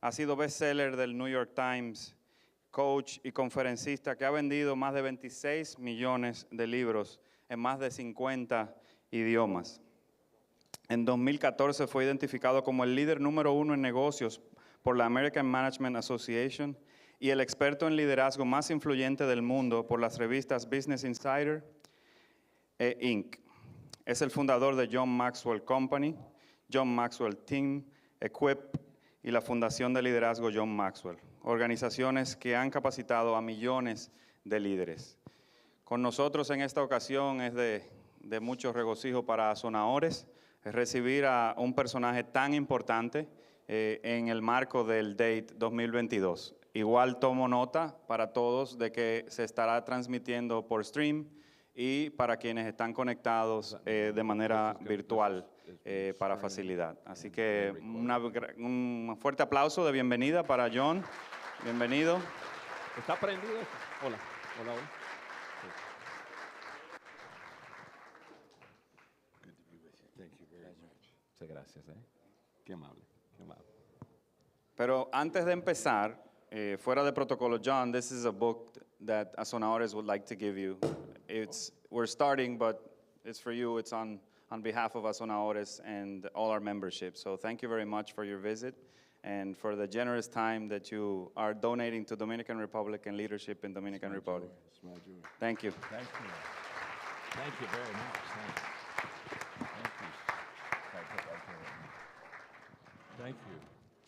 Ha sido bestseller del New York Times, coach y conferencista que ha vendido más de 26 millones de libros en más de 50 idiomas. En 2014 fue identificado como el líder número 1 en negocios por la American Management Association y el experto en liderazgo más influyente del mundo por las revistas Business Insider e Inc. Es el fundador de John Maxwell Company, John Maxwell Team, Equip y la Fundación de Liderazgo John Maxwell, organizaciones que han capacitado a millones de líderes. Con nosotros en esta ocasión es de mucho regocijo para Asonahores recibir a un personaje tan importante en el marco del Date 2022. Igual tomo nota para todos de que se estará transmitiendo por stream y para quienes están conectados de manera virtual para facilidad. Así que un fuerte aplauso de bienvenida para John. Bienvenido. ¿Está prendido? Hola, hola, hola. Muchas gracias. Qué amable, qué amable. Pero antes de empezar, fuera de protocolo, John, this is a book that Asonahores would like to give you. We're starting, but it's for you. It's on behalf of Asonahores and all our membership. So thank you very much for your visit and for the generous time that you are donating to Dominican Republic and leadership in Dominican Republic. It's my joy. Thank you. Thank you. Thank you very much. Thank you. Thank you.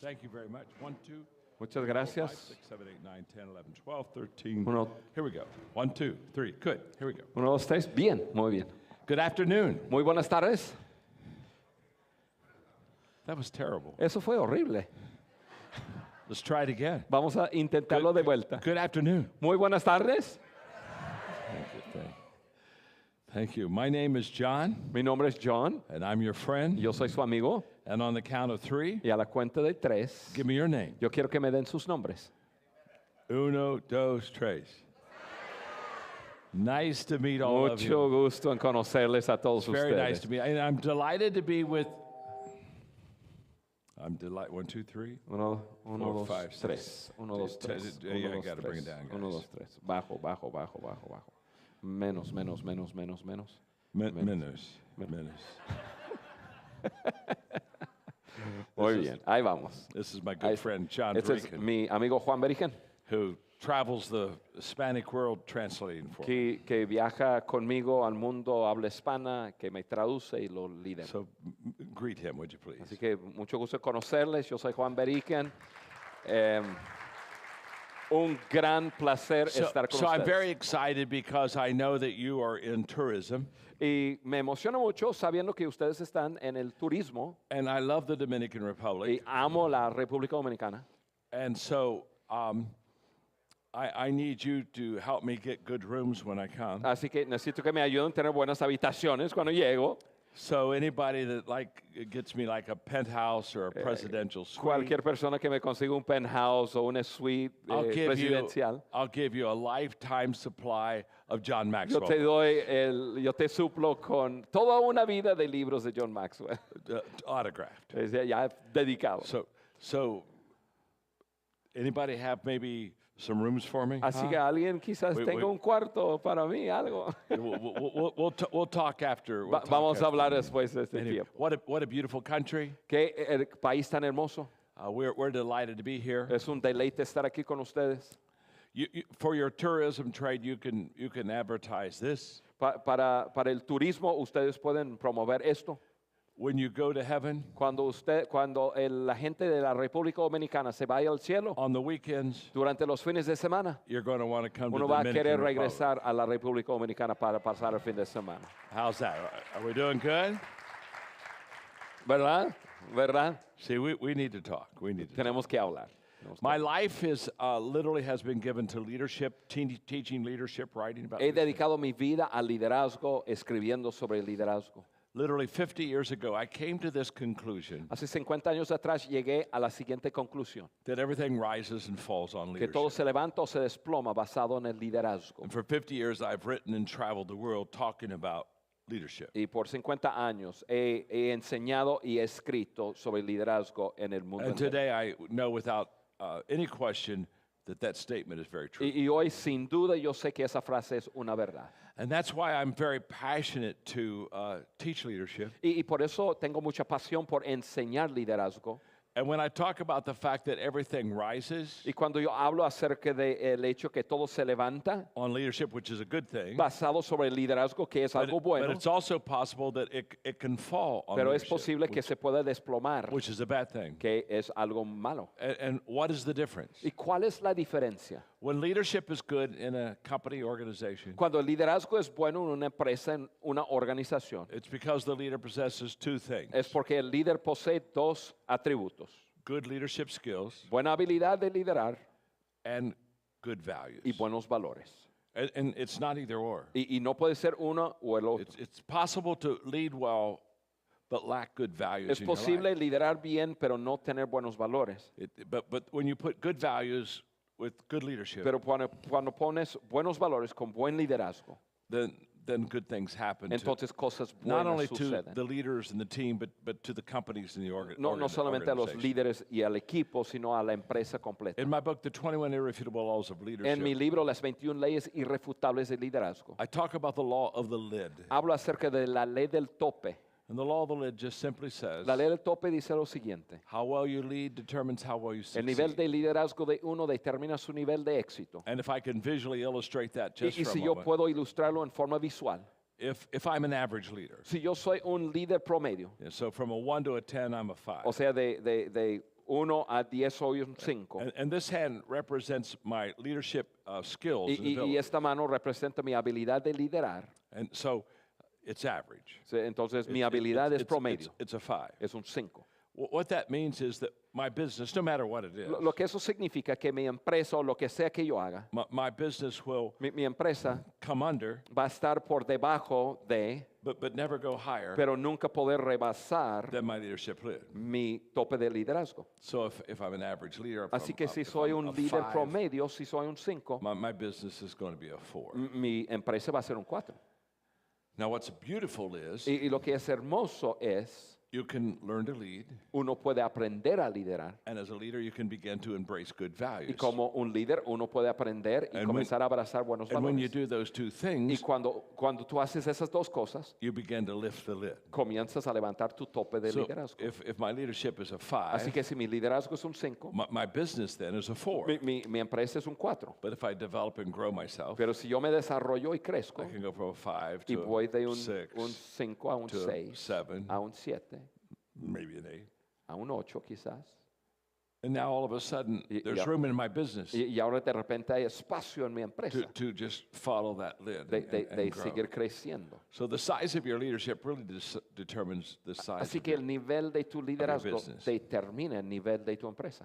Thank you very much. 1, 2. Muchas gracias. 5, 6, 7, 8, 9, 10, 11, 12, 13. Uno, Here we go. 1, 2, 3. Good. Here we go. 1, 2, 3. Bien, muy bien. Good afternoon. Muy buenas tardes. That was terrible. Eso fue horrible. Let's try it again. Vamos a intentarlo de vuelta. Good afternoon. Muy buenas tardes. Thank you. My name is John, Mi nombre es John. and I'm your friend. Yo soy su amigo. And on the count of 3, Y a la cuenta de 3, give me your name. yo quiero que me den sus nombres. 1, 2, 3. Nice to meet all of Mucho you. gusto en conocerles a todos Very nice ustedes. to meet. And I'm delighted to be with. I'm delighted. 1, 2, 3. 1, 4, 2, 5, 3. 6. 1, 2, 3. Yeah, I gotta bring it down, 1, guys. 2, 3. Bajo, bajo, bajo, bajo, bajo. Menos, menos, menos, menos, menos. Menos. Muy bien, ahí vamos. This is my good friend John Este es Beriken, mi amigo Juan Beriken, who travels the Hispanic world translating for me. que viaja conmigo al mundo habla hispana, que me traduce y lo lidera. So greet him, would you please? Así que mucho gusto en conocerles. Yo soy Juan Beriken. Un gran placer estar con So I'm very ustedes. excited because I know that you are in tourism, Y me emociona mucho sabiendo que ustedes están en el turismo and I love the Dominican y Republic. amo la República Dominicana. And so I need you to help me get good rooms when I come. Así que necesito que me ayuden a tener buenas habitaciones cuando llego. So anybody that gets me like a penthouse or a presidential suite, Cualquier persona que me consiga un penthouse o una suite presidencial. I'll give you a lifetime supply of John Yo Maxwell. yo te suplo con toda una vida de libros de John Maxwell. Autographed. Es ya dedicado. So anybody have maybe some rooms for me? Así que alguien quizás tenga un cuarto para mí, algo. We'll talk after. Vamos a hablar después de este Anyway, tiempo. what a beautiful country. Qué país tan hermoso. We're delighted to be here. Es un deleite estar aquí con ustedes. For your tourism trade, you can advertise this. Para el turismo, ustedes pueden promover esto. When you go to heaven, Cuando la gente de la República Dominicana se vaya al cielo, on the weekends, durante los fines de semana, you're going to want to come uno to the va a Dominican querer Republic. regresar a la República Dominicana para pasar el fin de semana. How's that? Are we doing good? ¿Verdad? ¿Verdad? See, we need to talk. We need to talk. Tenemos que hablar. My life is literally has been given to leadership, teaching leadership, writing about He leadership. dedicado mi vida al liderazgo, escribiendo sobre el liderazgo. Literally 50 years ago, I came to this conclusion Hace 50 años atrás llegué a la siguiente conclusión, that everything rises and falls on que todo leadership. se levanta o se desploma basado en el liderazgo. And for 50 years, I've written and traveled the world talking about leadership. Y por 50 años he enseñado y escrito sobre liderazgo en el mundo And entero. today I know without any question that statement is very true. Y hoy, sin duda, yo sé que esa frase es una verdad. And that's why I'm very passionate to teach leadership. Y por eso tengo mucha pasión por enseñar liderazgo. And when I talk about the fact that everything rises Y cuando yo hablo acerca del hecho que todo se levanta, on leadership, which is a good thing, basado sobre el liderazgo, que es algo but bueno, it's also possible that it can fall on pero es leadership, posible que se pueda desplomar, which is a bad thing. que es algo malo. And what is the difference? ¿Y cuál es la diferencia? When leadership is good in a company organization, Cuando el liderazgo es bueno en una empresa, en una organización, it's because the leader possesses two things: es porque el líder posee dos atributos: good leadership skills buena habilidad de liderar and good values. y buenos valores. And it's not either or. Y no puede ser uno o el otro. It's possible to lead well but lack good values Es in your posible life. liderar bien, pero no tener buenos valores. But when you put good values with good leadership, Pero cuando pones buenos valores con buen liderazgo, then good things happen to entonces cosas not only buenas to suceden. the leaders and the team, but to the companies and the No solamente a los organization. líderes y al equipo, sino a la empresa completa. In my book, The 21 Irrefutable Laws of Leadership, En mi libro, Las 21 leyes irrefutables de liderazgo, I talk about the law of the lid. hablo acerca de la ley del tope. And the law of the lid just simply says, La ley del tope dice lo siguiente: how well you lead determines how well you el nivel succeed. de liderazgo de uno determina su nivel de éxito. And if I can visually illustrate that just Y for a si yo moment, puedo ilustrarlo en forma visual, if I'm an average leader, si yo soy un líder promedio, yeah, so from a 1 to a 10, I'm a 5. o sea, de 1 a 10 soy un 5. And this hand represents my leadership skills and Y ability. esta mano representa mi habilidad de liderar. And so it's average. Entonces, mi habilidad es promedio, It's a 5. es un 5. What that means is that my business, no matter what it is, Lo que eso significa que mi empresa o lo que sea que yo haga, my business will mi empresa come under, va a estar por debajo de, but never go higher pero nunca poder rebasar than my leadership lid. mi tope de liderazgo. So if I'm an average leader, Así que si soy un líder promedio, si soy un 5, my business is going to be a 4. mi empresa va a ser un 4. Now what's beautiful is Y lo que es hermoso es, you can learn to lead, uno puede aprender a liderar. and as a leader you can begin to embrace good Y values. como un líder, uno puede aprender y And comenzar a abrazar buenos And when you valores. do those two Y things, cuando tú haces esas dos cosas, you begin to lift the lid. comienzas a levantar tu tope de So liderazgo. if my leadership is a Así 5, que si mi liderazgo es un 5, my business then is a 4. mi empresa es un 4. But if I develop and grow myself, Pero si yo me desarrollo y crezco, I can go from a 5 y to voy de a un 6, 5 a un to a 6, 7, a un 7, maybe an 8. a un 8 quizás. And now all of a sudden, there's yeah. room in my business Y ahora de repente hay espacio en mi empresa to just follow that lid de and grow. seguir creciendo. So the size of your leadership really determines the size Así of que your, el nivel de tu liderazgo business. determina el nivel de tu empresa.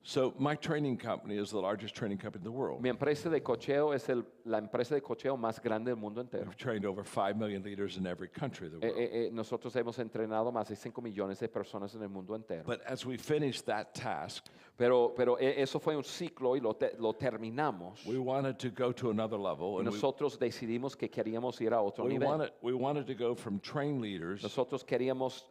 So my training company is the largest training company in the world. Mi empresa de cocheo es la empresa de cocheo más grande del mundo entero. We've trained over 5 million leaders in every country of the world. Nosotros hemos entrenado más de 5 millones de personas en el mundo entero. But as we finish that task, Pero eso fue un ciclo y lo terminamos. we wanted to go to another level, Y and nosotros decidimos que queríamos ir a otro we nivel. wanted to go from trained leaders Nosotros queríamos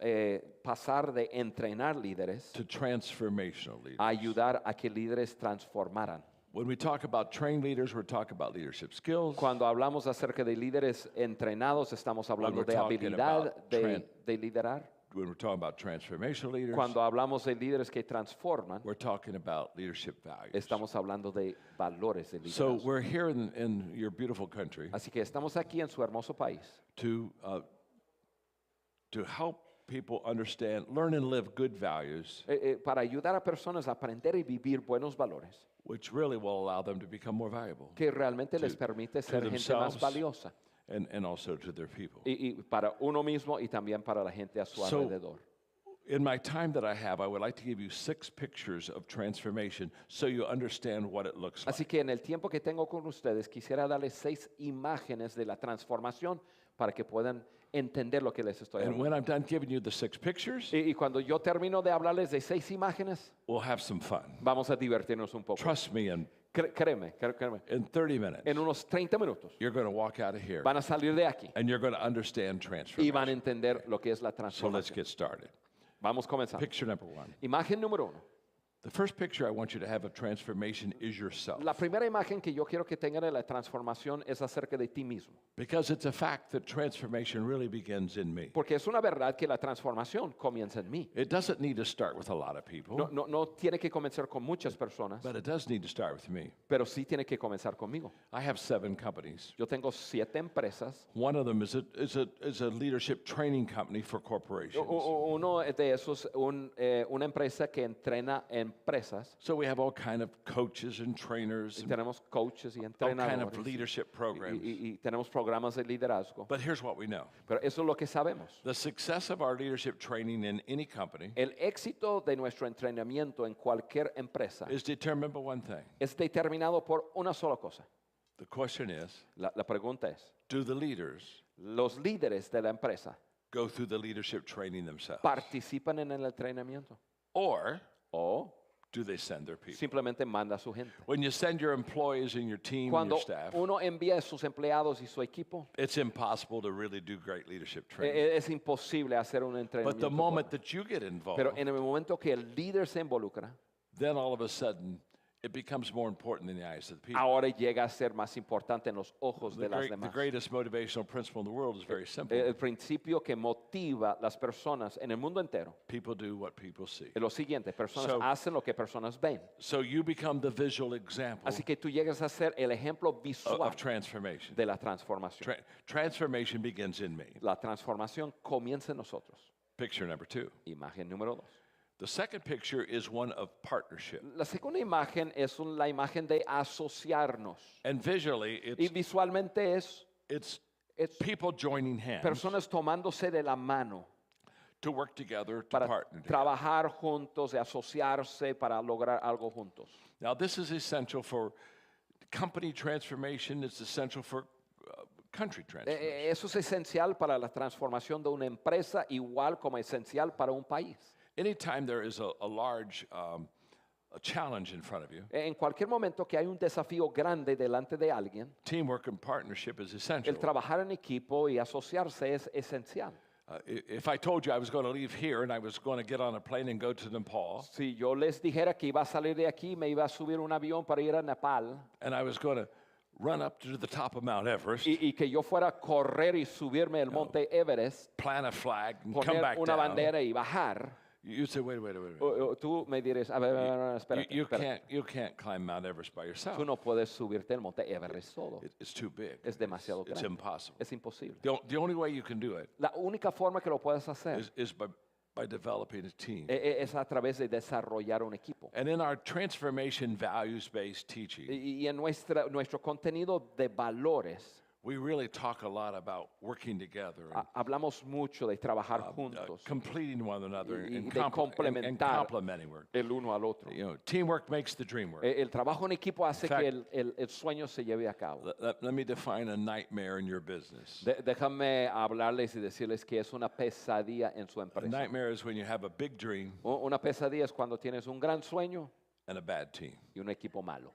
pasar de entrenar líderes to transformational leaders. a ayudar a que líderes transformaran. When we talk about trained leaders, we're talking about leadership skills. Cuando hablamos acerca de líderes entrenados, estamos hablando we're de talking habilidad about de liderar. When we're talking about transformational leaders, Cuando hablamos de líderes que transforman, we're talking about leadership values. estamos hablando de valores de So liderazgo. we're here in your beautiful country Así que estamos aquí en su hermoso país to help people understand, learn and live good values, para ayudar a personas a aprender y vivir buenos valores which really will allow them to become more valuable, que realmente les permite ser gente más themselves. valiosa and also to their people. y para uno mismo y también para la gente a su So, alrededor. In my time that I have, I would like to give you 6 pictures of transformation so you understand what it looks Así like. que en el tiempo que tengo con ustedes quisiera darles 6 imágenes de la transformación para que puedan entender lo que les estoy And hablando. when I'm done giving you the 6 pictures, Y cuando yo termino de hablarles de 6 imágenes, we'll have some fun. vamos a divertirnos un poco. Trust me, Créeme, in 30 minutes, en unos 30 minutos you're going to walk out of here van a salir de aquí and you're going to understand y van a transformation. entender lo que es la So let's transformación. get started. Vamos comenzando. Picture number 1. Imagen número 1. The first picture I want you to have of transformation is yourself. La primera imagen que yo quiero que tengan de la transformación es acerca de ti mismo. Because it's a fact that transformation really begins in me. Porque es una verdad que la transformación comienza en mí. It doesn't need to start with a lot of people, No tiene que comenzar con muchas personas, but it does need to start with me. pero sí tiene que comenzar conmigo. I have 7 companies. Yo tengo 7 empresas. One of them is a leadership training company for corporations. Uno de esos, una empresa que entrena empresas. So we have all kind of coaches and trainers Y and tenemos coaches y all kind of entrenadores. leadership programs. Y tenemos programas de liderazgo. But here's what we know. Pero eso es lo que sabemos. The success of our leadership training in any company El éxito de nuestro entrenamiento en cualquier empresa is determined by one thing. es determinado por una sola cosa. The question is, La pregunta es, do the leaders ¿los líderes de la empresa go through the leadership training themselves? participan en el entrenamiento? Or ¿O do they send their people? simplemente manda a su gente? When you send your employees and your team and Cuando your staff, uno envía a sus empleados y su equipo, it's impossible to really do great leadership training. es imposible hacer un But entrenamiento. the moment bueno. that you get involved, Pero en el momento que el líder se involucra, then all of a sudden it becomes more important in the eyes of the people. ahora llega a ser más importante en los ojos de las The demás. greatest motivational principle in the world is very simple. El principio que motiva las personas en el mundo entero People do what people see. es lo siguiente: personas So- hacen lo que personas ven. So you become the visual example Así que tú llegas a ser el ejemplo visual of transformation. de la transformación. Transformation begins in me. La transformación comienza en nosotros. Picture number 2. Imagen número 2. The second picture is one of partnership. La segunda imagen es la imagen de asociarnos. And visually, Y visualmente es it's people people joining hands personas tomándose de la mano to work together, to para partner together. trabajar juntos, de asociarse para lograr algo juntos. Now, this is essential for company transformation. It's essential for country transformation. Eso es esencial para la transformación de una empresa, igual como esencial para un país. Anytime there is a large a challenge in front of you, En cualquier momento que hay un desafío grande delante de alguien, teamwork and partnership is essential. el trabajar en equipo y asociarse es esencial. If I told you I was going to leave here and I was going to get on a plane and go to Nepal, Si yo les dijera que iba a salir de aquí, me iba a subir un avión para ir a Nepal and I was going to run up to the top of Mount Everest, y que yo fuera a correr y subirme el monte Everest, plant a flag, and come poner back una down, bandera y bajar, you'd say, wait. tú me dirás, a ver, espera, You can't climb Mount Everest by yourself. tú no puedes subirte el monte Everest solo. It's too big. Es demasiado It's grande. impossible. Es imposible. The only way you can do it La única forma que lo puedes hacer is by developing a team. es a través de desarrollar un equipo. And in our transformation values-based teaching, Y en nuestro contenido de valores, we really talk a lot about working together and hablamos mucho de trabajar juntos, completing one another y and de complementar complementing work. el uno al otro. You know, teamwork makes the dream work. El trabajo en equipo hace In fact, que el sueño se lleve a cabo. Let me define a nightmare in your business. Déjame hablarles y decirles que es una pesadilla en su A empresa. nightmare is when you have a big dream Una pesadilla es cuando tienes un gran sueño and a bad team. y un equipo malo.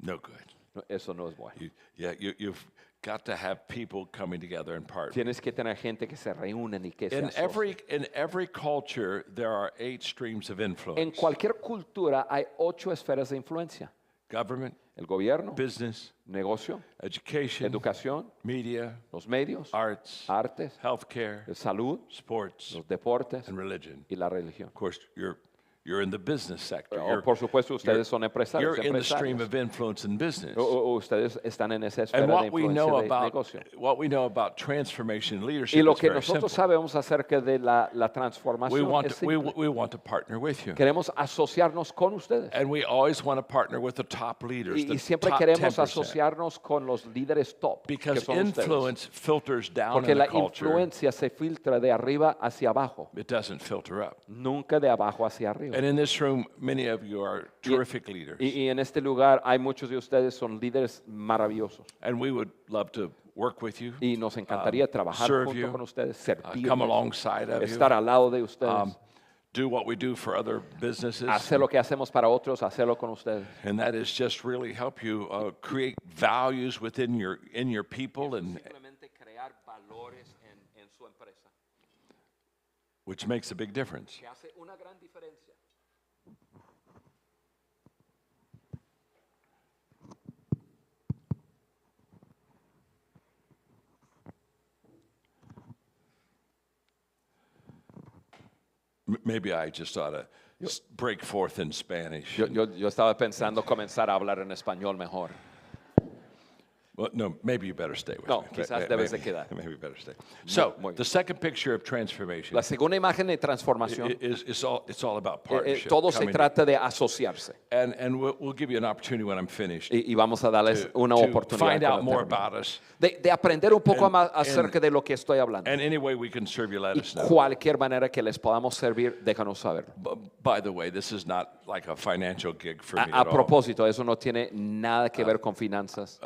No good. No, eso no es bueno. You've got to have people coming together and partner. Tienes que tener gente que se reúnen y que se In asocien. every culture, there are 8 streams of En influence: cualquier cultura hay 8 esferas de influencia. government, El gobierno, business, negocio, education, educación, media, los medios, arts, artes, healthcare, salud, sports, los deportes and religion. y la religión. Of course, you're in the business sector. Por supuesto, ustedes son empresarios. You're in the stream empresarios. of influence in business. Ustedes están en esa esfera And de what we know influencia de about negocio. transformation and leadership Y lo is que very simple. nosotros sabemos acerca de la We transformación want es to, simple. we want to partner with you. Queremos asociarnos con ustedes. And we always want to partner with the top leaders, Y the siempre top queremos 10%. asociarnos con los líderes top, que Because son ustedes. influence filters down Porque in la the culture. influencia se filtra de arriba hacia abajo, It doesn't filter up. nunca de abajo hacia arriba. conmigo. And in this room, many of you are terrific leaders. Y en este lugar hay muchos de ustedes son líderes maravillosos. And we would love to work with you, Y nos encantaría trabajar serve junto you, con ustedes, servirles, come alongside of you, estar al lado de ustedes, do what we do for other businesses. hacer lo que hacemos para otros, hacerlo con ustedes. And that is just really help you create values within your people, and Simplemente crear valores en su empresa, which makes a big difference. que hace una gran diferencia. Maybe I just ought to break forth in Spanish. Yo estaba pensando comenzar a hablar en español mejor. Well, no, maybe you better stay with No, me. quizás debes de quedar. Maybe you better stay. So, muy bien. the second picture of transformation La segunda imagen de transformación, is all about partnership. todo se coming trata de asociarse. And we'll give you an opportunity when I'm finished Y vamos a darles una to oportunidad find out cuando more termine. about us. De aprender un poco And- más acerca de lo que estoy hablando. And any way we can serve you, let Y us know. cualquier manera que les podamos servir, déjanos saber. By the way, this is not like a financial gig for me A at all. propósito, eso no tiene nada que ver con finanzas.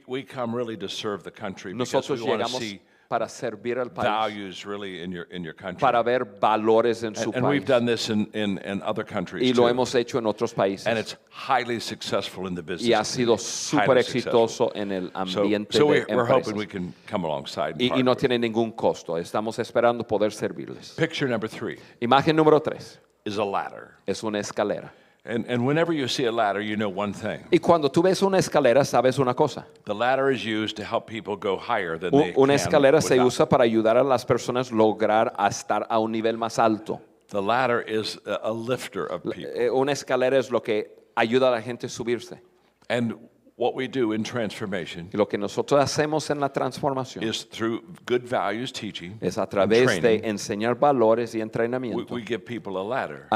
We come really to serve the country because Nosotros we want to llegamos see para servir al país, values really in your country. para ver valores en su And we've país. done this in other countries Y lo too. hemos hecho en otros países. And it's highly successful in the business. Y ha sido community. súper Highly successful. exitoso en el ambiente So de we're hoping empresas. we can come alongside and Y partner no with tiene ningún costo. Estamos esperando poder servirles. you. Picture number 3 Imagen número 3 is a ladder. es una escalera. And whenever you see a ladder, you know one thing. Y cuando tú ves una escalera, sabes una cosa. The ladder is used to help people go higher than they Una can escalera se without. usa para ayudar a las personas lograr a estar a un nivel más alto. The ladder is a lifter of people. Una escalera es lo que ayuda a la gente a subirse. And what we do in transformation Y lo que nosotros hacemos en la transformación is through good values teaching es a and través de training, enseñar valores y we entrenamiento. give people a ladder.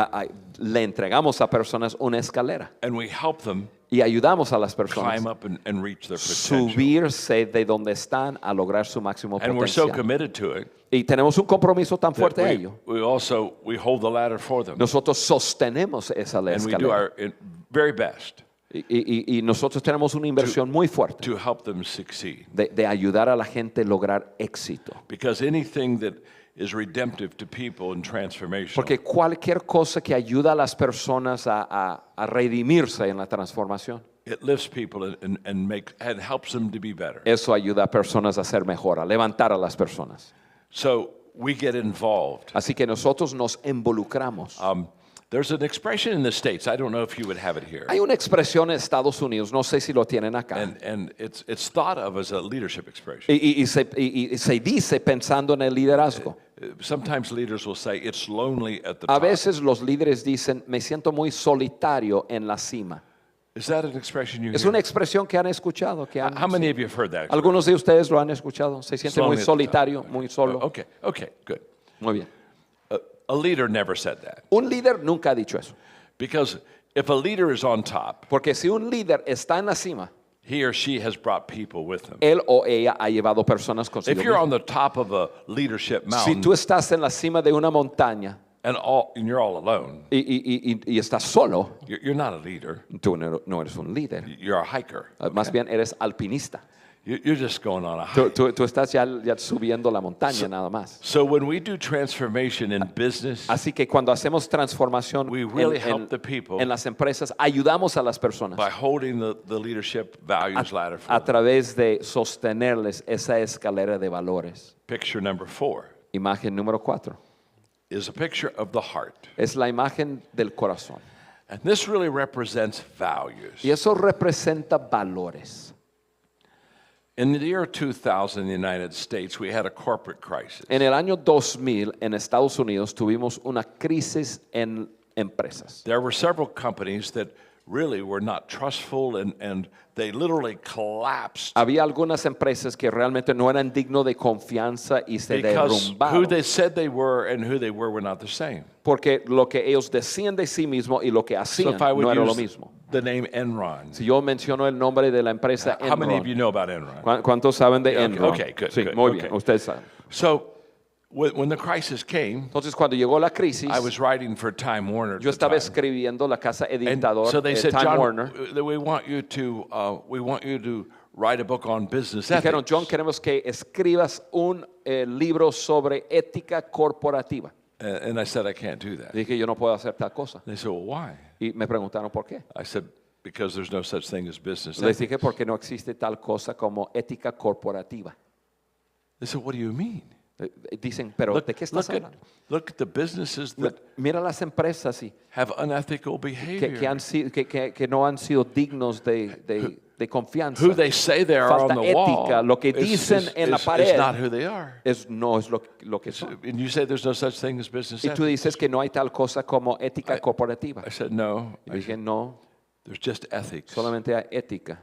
Le entregamos a personas una escalera And we help them y ayudamos a las personas climb up and reach their potential. subirse de donde están a lograr su máximo And we're so potencial. committed to it Y tenemos un compromiso tan that fuerte a ello. we hold the ladder for them. Nosotros sostenemos esa And we do escalera. our very best Y nosotros tenemos una inversión muy fuerte to help them succeed. de ayudar a la gente a lograr éxito. Because anything that is redemptive to people in transformation Porque cualquier cosa que ayuda a las personas a redimirse en la transformación, it lifts people and helps them to be better. eso ayuda a personas a ser mejor, a levantar a las personas. So we get involved. Así que nosotros nos involucramos. There's an expression in the States, I don't know if you would have it here, Hay una expresión en Estados Unidos, no sé si lo tienen acá, and it's thought of as a leadership expression. y se dice pensando en el liderazgo. Sometimes leaders will say it's lonely at the A top. veces los líderes dicen, me siento muy solitario en la cima. Is that an expression you Es hear? una expresión que han escuchado. How many of you have heard that? Algunos de ustedes lo han escuchado. Se siente muy Lonely at the top. solitario, muy solo. Okay, good. Muy bien. A leader never said that. Un líder nunca ha dicho eso. Because if a leader is on top, Porque si un líder está en la cima, he or she has brought people with them. él o ella ha llevado personas consigo If you're mismo. on the top of a leadership Si mountain tú estás en la cima de una montaña and you're all alone, y estás solo, you're not a leader. tú no eres un líder. You're a hiker. Más bien eres alpinista. You're just going on a hike. Tú estás ya subiendo la montaña nada más. So when we do transformation in business, Así que cuando hacemos transformación we really help the people en las empresas, ayudamos a las personas by holding the leadership values ladder for a them. través de sostenerles esa escalera de valores. Picture number 4 Imagen número 4 is a picture of the heart. es la imagen del corazón. And this really represents values. Y eso representa valores. In the year 2000 in the United States, we had a corporate crisis. En el año 2000 en Estados Unidos tuvimos una crisis en empresas. There were several companies that really were not trustful and they literally collapsed Había algunas empresas que realmente no eran dignos de confianza y se because who derrumbaron. they said they were and who they were not the same. Porque lo que ellos decían de sí mismos y lo que So hacían if I would no era lo use mismo. the name Enron, Si yo menciono el nombre de la empresa how many of you Enron, know about Enron? ¿cuántos saben de Okay, Enron? okay, good, Sí, good, muy okay. bien, ustedes saben. So when the crisis came, Entonces, cuando llegó la crisis, I was writing for Time Warner. yo At the estaba time. escribiendo la casa And editador so they said, Time John, Warner. we want you to write a book on business Dijeron, ethics. John, queremos que escribas un libro sobre ética corporativa. And I said, I can't do that. Dije, yo no puedo hacer tal cosa. They said, well, why? Y me preguntaron por qué. I said, because there's no such thing as business Les ethics. dije, porque no existe tal cosa como ética corporativa. They said, what do you mean? Dicen, pero ¿de qué estás hablando? Look at the businesses that Mira las empresas have unethical behavior. que no han sido dignos de confianza. Who they say they are Falta on the ética, wall lo que is- dicen is- en la is pared not who they are. no es lo que son. And you say there's no such thing as business Y tú ethics. dices que no hay tal cosa como ética corporativa. I said, no. Y dije, no, There's just ethics. solamente hay ética.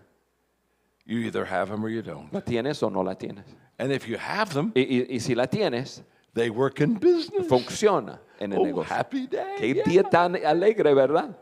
You either have them or you don't. ¿La tienes o no la tienes? And if you have them, Y si la tienes, they work in business. funciona en el Oh, negocio. happy day. Qué yeah. día tan alegre, ¿verdad?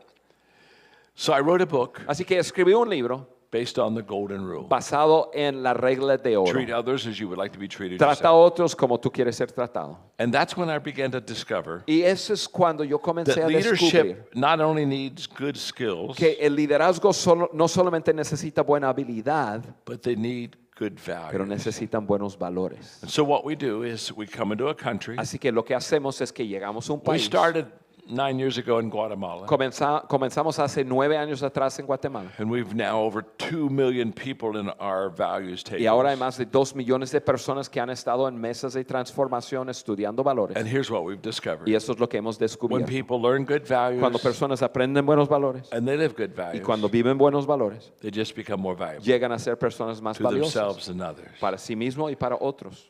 So I wrote a book Así que escribí un libro based on the golden rule. basado en la regla de oro. Treat others as you would like to be treated Trata a yourself. otros como tú quieres ser tratado. And that's when I began to discover Y eso es cuando yo comencé that a descubrir leadership not only needs good skills, que el liderazgo no solamente necesita buena habilidad, but they need good pero values. necesitan buenos valores. And so what we do is we come into a country. Así que lo que hacemos es que llegamos a un We país. started 9 years ago in Guatemala. Comenzamos hace 9 años atrás en Guatemala. And we've now over 2 million people in our values Y ahora hay tables. más de 2 millones de personas que han estado en mesas de transformación estudiando valores. And here's what we've discovered. Y eso es lo que hemos When descubierto. people learn good values Cuando personas aprenden buenos valores and they live good y values, cuando viven buenos valores, they just become more valuable llegan a ser personas más to valiosas themselves and others. para sí mismo y para otros.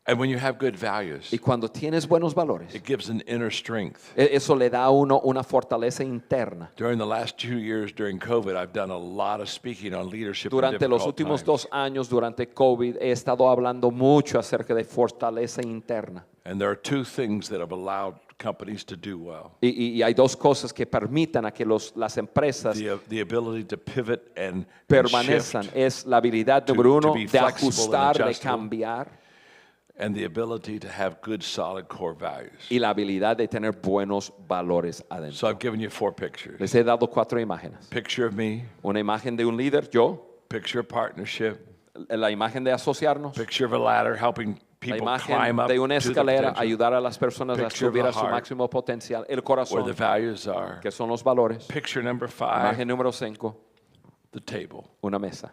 And when you have good values, Y cuando tienes buenos valores, it gives an inner strength. eso le da a uno una fortaleza interna. During the last 2 years during COVID, I've done a lot of speaking on leadership in Durante los difficult últimos times. 2 años, durante COVID, he estado hablando mucho acerca de fortaleza interna. And there are 2 things that have allowed companies to do well. Y hay 2 cosas que permitan a que las empresas The ability to pivot and permanezcan. shift, Es la habilidad, to número 1, be de flexible and ajustar, de adjustable. cambiar, and the ability to have good, solid core values. y la habilidad de tener buenos valores adentro. So I've given you 4 pictures. Les he dado 4 imágenes. Picture of me, Una imagen de un líder, yo. picture of partnership, La imagen de asociarnos. picture of a ladder helping La people imagen climb up de una to the escalera, potential, ayudar a las personas a Picture of subir the a su heart, máximo potencial. El where corazón, the values are. que son los valores. Picture number 5, Imagen número 5, the table. una mesa.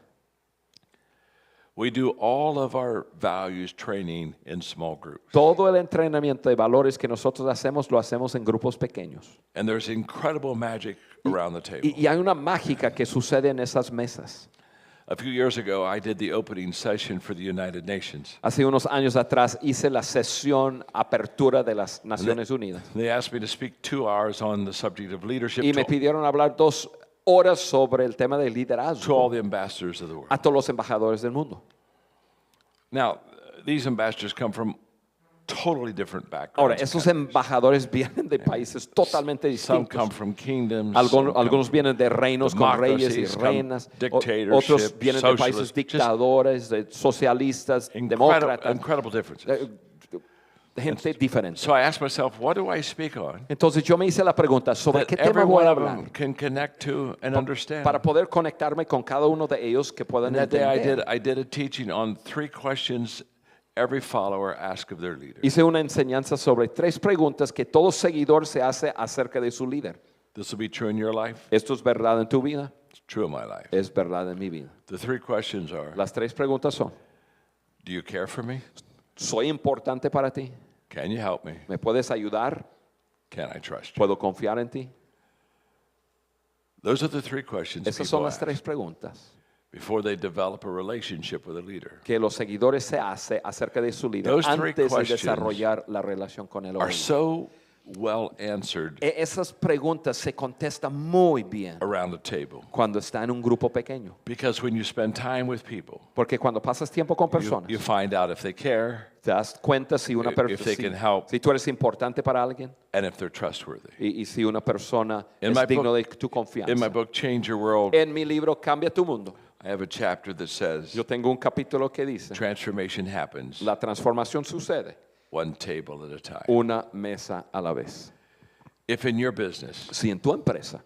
We do all of our values training in small groups. Todo el entrenamiento de valores que nosotros hacemos, lo hacemos en grupos pequeños. And there's incredible magic around the table. Y hay una mágica que sucede en esas mesas. A few years ago, I did the opening session for the United Nations. Hace unos años atrás hice la sesión apertura de las Naciones Unidas. They asked me to speak 2 hours on the subject of leadership Y me pidieron hablar 2 horas sobre el tema del to all liderazgo the ambassadors of the world. a todos los embajadores del mundo. Now, these ambassadors come from totally different Ahora, backgrounds. esos embajadores vienen de países totalmente Some distintos. come from kingdoms. some come Algunos vienen de reinos con reyes y democracies, some reinas. dictatorship, Otros vienen de países socialist, dictadores, de socialistas, incredible, demócratas, incredible differences. gente diferente. So I asked myself, what do I speak on Entonces yo me hice la pregunta, ¿sobre that qué tema every voy one a of them hablar? can connect to and understand? Para poder conectarme con cada uno de ellos que puedan And that day entender. I did a teaching on 3 questions every follower asks of their leader. Hice una enseñanza sobre 3 preguntas que todo seguidor se hace acerca de su líder. This will be true in your life. ¿Esto es verdad en tu vida? It's true in my life. Es verdad en mi vida. The 3 questions are, Las 3 preguntas son, do you care for me? ¿soy importante para ti? Can you help me? ¿Me puedes ayudar? Can I trust you? ¿Puedo confiar en ti? Those are the 3 questions Esas son people las 3 ask preguntas before they develop a relationship with a leader. que los seguidores se hacen acerca de su líder Those 3 antes de questions desarrollar la relación con el Are hombre. so well answered Esas preguntas se contestan muy bien around the table. cuando está en un grupo pequeño. Because when you spend time with people, Porque cuando pasas tiempo con personas, you find out if they care te das cuenta si una if they persona, can help. si tú eres importante para alguien and if they're trustworthy. y si una persona In es my digno book- de tu confianza. In my book, Change Your World, En mi libro Cambia tu Mundo, I have a chapter that says Yo tengo un capítulo que dice, transformation happens la transformación sucede one table at a time. una mesa a la vez. If in your business Si en tu empresa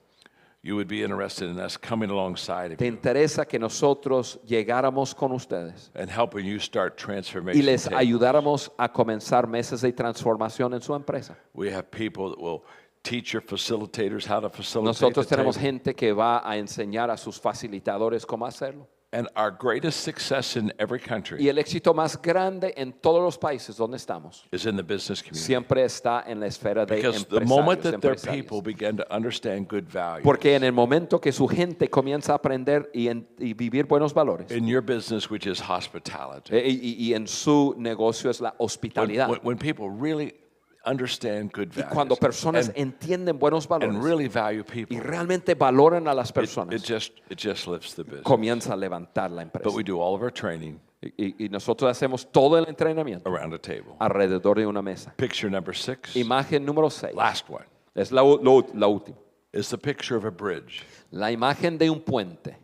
you would be interested in us coming alongside of te you interesa que nosotros llegáramos con ustedes and helping you start y transformation les tables, ayudáramos a comenzar meses de transformación en su empresa. we have people that will teach your facilitators how to facilitate Nosotros the tenemos table. gente que va a enseñar a sus facilitadores cómo hacerlo. And our greatest success in every country Y el éxito más grande en todos los países donde estamos is in the business community. siempre está en la esfera de Because the moment empresarios, that their empresarias. people begin to understand good values Porque en el momento que su gente comienza a aprender y vivir buenos valores, in your business, which is hospitality, y en su negocio es la hospitalidad. when people really understand good Y values cuando personas and, entienden buenos and valores really value people, y realmente valoran a las it personas, just lifts the business. comienza a levantar la But empresa. we do all of our training Y nosotros hacemos todo el entrenamiento around a table. alrededor de una mesa. Picture number 6, Imagen número 6. last one, Es la última. is the picture of a bridge. La imagen de un puente.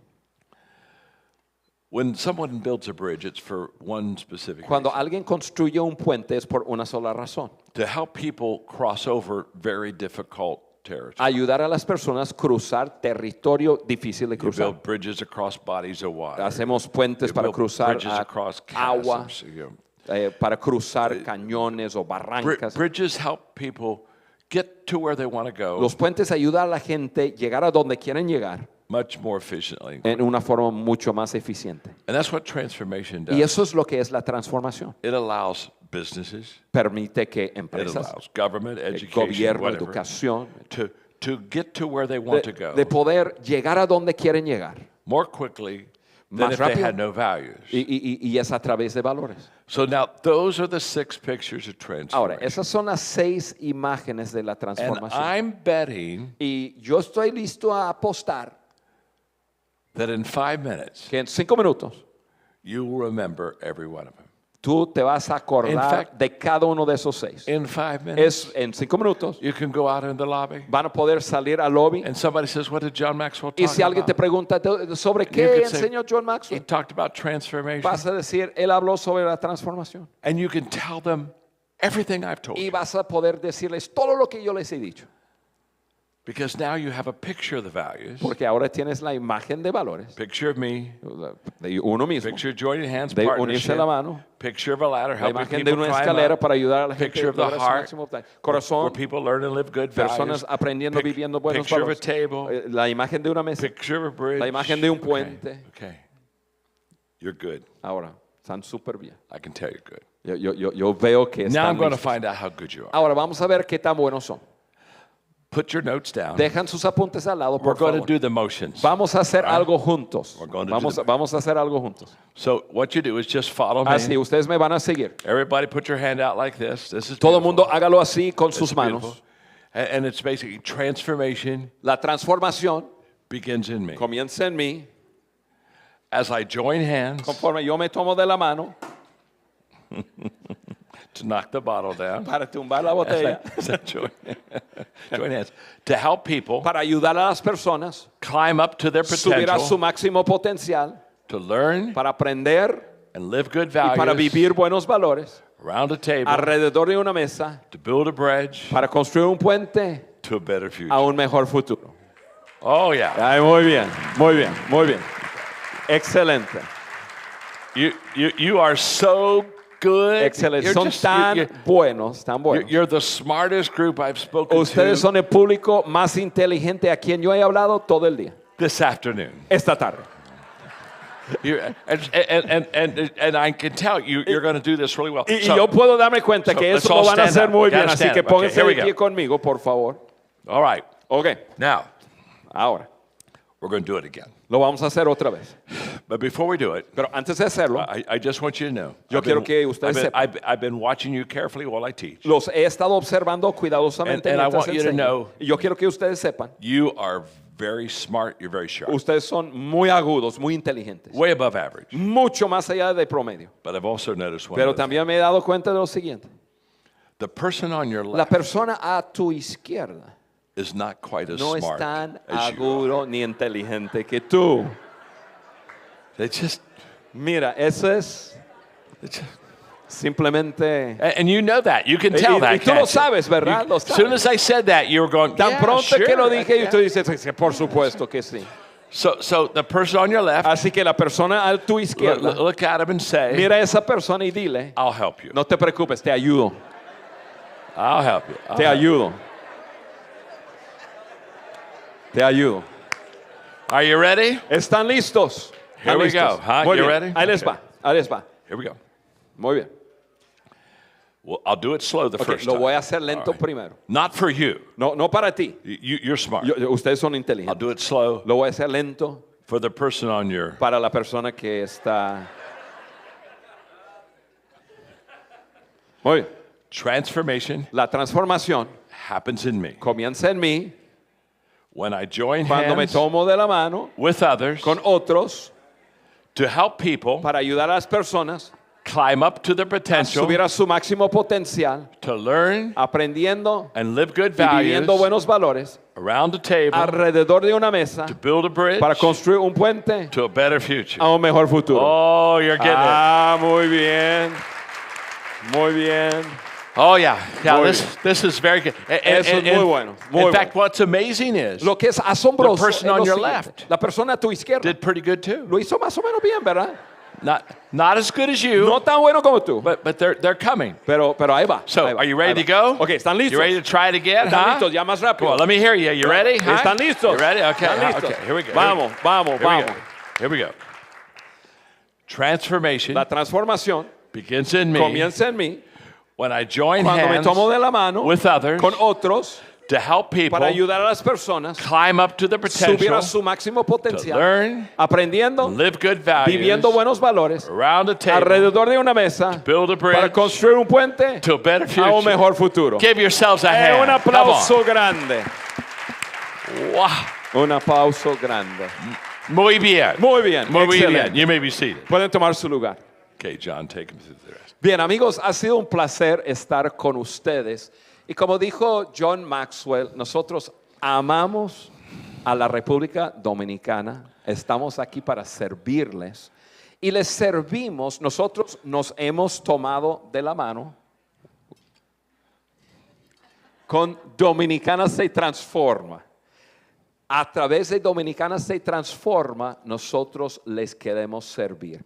When someone builds a bridge, it's for one specific Cuando reason. alguien construye un puente es por una sola razón. To help people cross over very difficult territory. Ayudar a las personas a cruzar territorio difícil de You cruzar. build bridges across bodies of water. Hacemos puentes You para build cruzar bridges across agua, chasms, you know. para cruzar cañones o barrancas. Bridges help people get to where they want to go Los puentes ayudan a la gente a llegar a donde quieren llegar much more efficiently. en una forma mucho más eficiente. And that's what transformation does. Y eso es lo que es la transformación. It allows businesses, Permite que it empresas, allows government, education, gobierno, whatever, educación, to get to where they want to go de poder llegar a donde quieren llegar more quickly than más if they rápido. had no values. Y es a través de valores. So now those are the 6 pictures of Ahora, transformation. esas son las 6 imágenes de la And transformación. I'm betting Y yo estoy listo a apostar that in 5 minutes que en 5 minutos you will remember every one of them. tú te vas a In acordar fact, de cada uno de esos 6. In 5 minutes, En 5 minutos you can go out in the lobby van a poder salir al lobby. and somebody says, what did John Maxwell Y talk si alguien te about? pregunta sobre You qué could say, enseñó John He Maxwell, talked about transformation. vas a decir, él habló sobre la transformación. And you can tell them everything I've told Y you. vas a poder decirles todo lo que yo les he dicho. Because now you have a picture of the values, Porque ahora tienes la imagen de valores picture of me, de uno mismo, picture of joining hands, de unirse partnership, la mano, picture of a ladder, la helping imagen de people una climb escalera up, para ayudar a la gente picture a of the lograr su heart, máximo where corazón, people learn and live good personas values, aprendiendo, viviendo buenos picture of a valores, table, la imagen de una mesa, picture of a bridge. la imagen de un puente. Okay. You're good. Ahora, están súper bien. I can tell you're good. Yo veo que Now I'm están going to listos. find out how good you are. Ahora vamos a ver qué tan buenos son. Put your notes down. Dejan sus apuntes al lado, We're por going to favor. do the motions. Vamos a hacer algo juntos. We're going to do the- Vamos a hacer algo juntos. So what you do is just follow me. Así, ustedes me van a seguir. Everybody put your hand out like this. This is Todo el beautiful. mundo hágalo así con It's sus beautiful. manos. And it's basically transformation La transformación begins in me. comienza en mí. As I join hands Conforme yo me tomo de la mano to knock the bottle down. para tumbar la botella, As I join hands to help people para ayudar a las personas climb up to their subir a su potential, máximo potencial, to learn para aprender and live good y para values vivir buenos valores around a table, alrededor de una mesa, to build a bridge para construir un puente to a better future. a un mejor futuro. Oh, yeah. Ay, muy bien, muy bien, muy bien. Excelente, You are so good. excelente. You're Son just- tan you're- buenos, tan buenos. You're the smartest group I've spoken Ustedes to son el público más inteligente a quien yo he hablado todo el día, this afternoon. esta tarde. And I can tell you're going to do this really well. Y So, yo puedo darme cuenta so que let's eso all lo van a stand hacer up. muy We bien, gotta así stand que up. Okay, pónganse here we de pie go. conmigo, por favor. all right. Ok, Now, ahora, we're going to do it again. lo vamos a hacer otra vez. But before we do it, Pero antes de hacerlo, I just want you to know. Yo quiero que ustedes I've been watching you carefully while I teach. los he estado observando cuidadosamente And I mientras want you to enseño. know- Y yo quiero que ustedes sepan, You are very smart. You're very sharp. ustedes son muy agudos, muy inteligentes, Way above average. mucho más allá de promedio. But I've also noticed one Pero other thing. también me he dado cuenta de lo siguiente. The person on your La left persona a tu izquierda is not quite as no es smart tan as you are. agudo ni inteligente que tú. They just, Mira, eso es simplemente... and you know that. You can tell that. Y tú lo can't you? sabes, ¿verdad? Lo As soon as I said that, you were going, Tan yeah, pronto sure. que lo dije, y yeah. tú dices, "Sí, por supuesto que sí." So the person on your left, Así que la persona a tu izquierda, look at him and say, mira a esa persona y dile, I'll help you. no te preocupes, te ayudo, I'll help you. I'll te help you. ayudo. Te ayudo. Are you ready? ¿Están listos? Here ¿Están we listos? go, huh? Muy You bien. ready? Ahí les Okay. va, ahí les va. Here we go. Muy bien. Well, I'll do it slow the Ok, first lo time. voy a hacer lento All right. primero. Not for you. No para ti. You're smart. Ustedes son I'll inteligentes. do it slow Lo voy a hacer lento for the person on your... para la persona que está... Muy bien. Transformation La transformación happens in me comienza en mí when I join cuando me hands tomo de la mano with others con otros to help people para ayudar a las personas climb up to their a potential, subir a su máximo potencial, to learn aprendiendo and live good y values viviendo buenos valores around the table alrededor de una mesa to build a bridge para construir un puente to a better future. a un mejor futuro. Oh, you're getting it. Muy bien. Muy bien. Oh, yeah. Yeah, Muy this is very good. Eso es muy bueno, muy in fact, bueno. what's amazing is Lo que es asombroso The person es on lo your siguiente. left La persona a tu izquierda did pretty good too. lo hizo más o menos bien, ¿verdad? Not as good as you, No tan bueno como tú, but they're coming. pero ahí va. So, ahí va, are you ready ahí to va. go? Ok, ¿están listos? You ready to try it again? ¿Están huh? listos? Ya más rápido. Come on, let me hear you. You ready? Huh? ¿Están listos? You ready? Okay. ¿Están listos? Okay, here we go. Vamos, vamos, Here we vamos. go. Here we go. Transformation La transformación begins in me comienza en mí when I join cuando me hands tomo de la mano with others con otros to help people para ayudar a las personas climb up to their subir potential, a su máximo to potencial, learn, aprendiendo, live good values viviendo buenos valores around the table, alrededor de una mesa build a para bridge construir un puente to a better future. a un mejor futuro. Give yourselves a hand. Un Come aplauso grande. on. Wow. Un aplauso grande. Muy bien. Muy bien. Muy bien. Excelente. You may be seated. Pueden tomar su lugar. Okay, John, take him through the rest. Bien, amigos, ha sido un placer estar con ustedes. Y como dijo John Maxwell, nosotros amamos a la República Dominicana. Estamos aquí para servirles. Y les servimos, nosotros nos hemos tomado de la mano con Dominicana se transforma. A través de Dominicana se transforma, nosotros les queremos servir.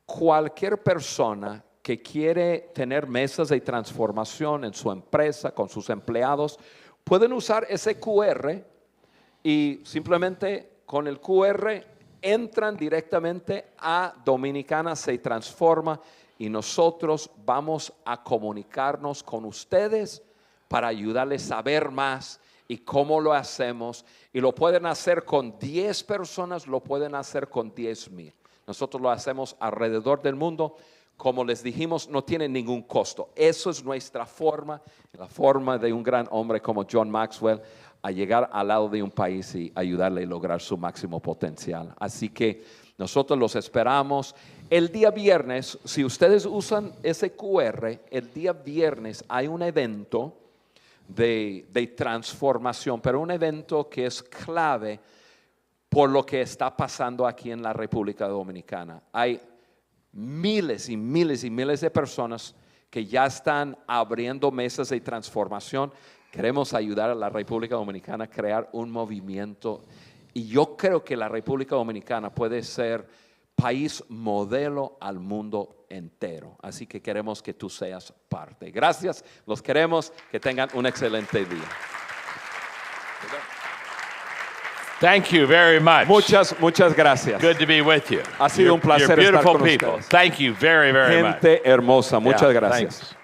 Cualquier persona que quiere tener mesas de transformación en su empresa, con sus empleados, pueden usar ese QR y simplemente con el QR entran directamente a Dominicana se transforma y nosotros vamos a comunicarnos con ustedes para ayudarles a saber más y cómo lo hacemos. Y lo pueden hacer con 10 personas, lo pueden hacer con 10,000. Nosotros lo hacemos alrededor del mundo. Como les dijimos, no tiene ningún costo. Eso es nuestra forma, la forma de un gran hombre como John Maxwell, a llegar al lado de un país y ayudarle a lograr su máximo potencial. Así que nosotros los esperamos. El día viernes, si ustedes usan ese QR, el día viernes hay un evento de transformación, pero un evento que es clave por lo que está pasando aquí en la República Dominicana. Hay miles y miles y miles de personas que ya están abriendo mesas de transformación. Queremos ayudar a la República Dominicana a crear un movimiento y yo creo que la República Dominicana puede ser país modelo al mundo entero. Así que queremos que tú seas parte. Gracias, los queremos, que tengan un excelente día. Thank you very much. Muchas gracias. Good to be with you. Ha sido un placer You're estar beautiful con people. ustedes. Thank you very, very much. Gente hermosa, muchas Yeah, gracias. thanks.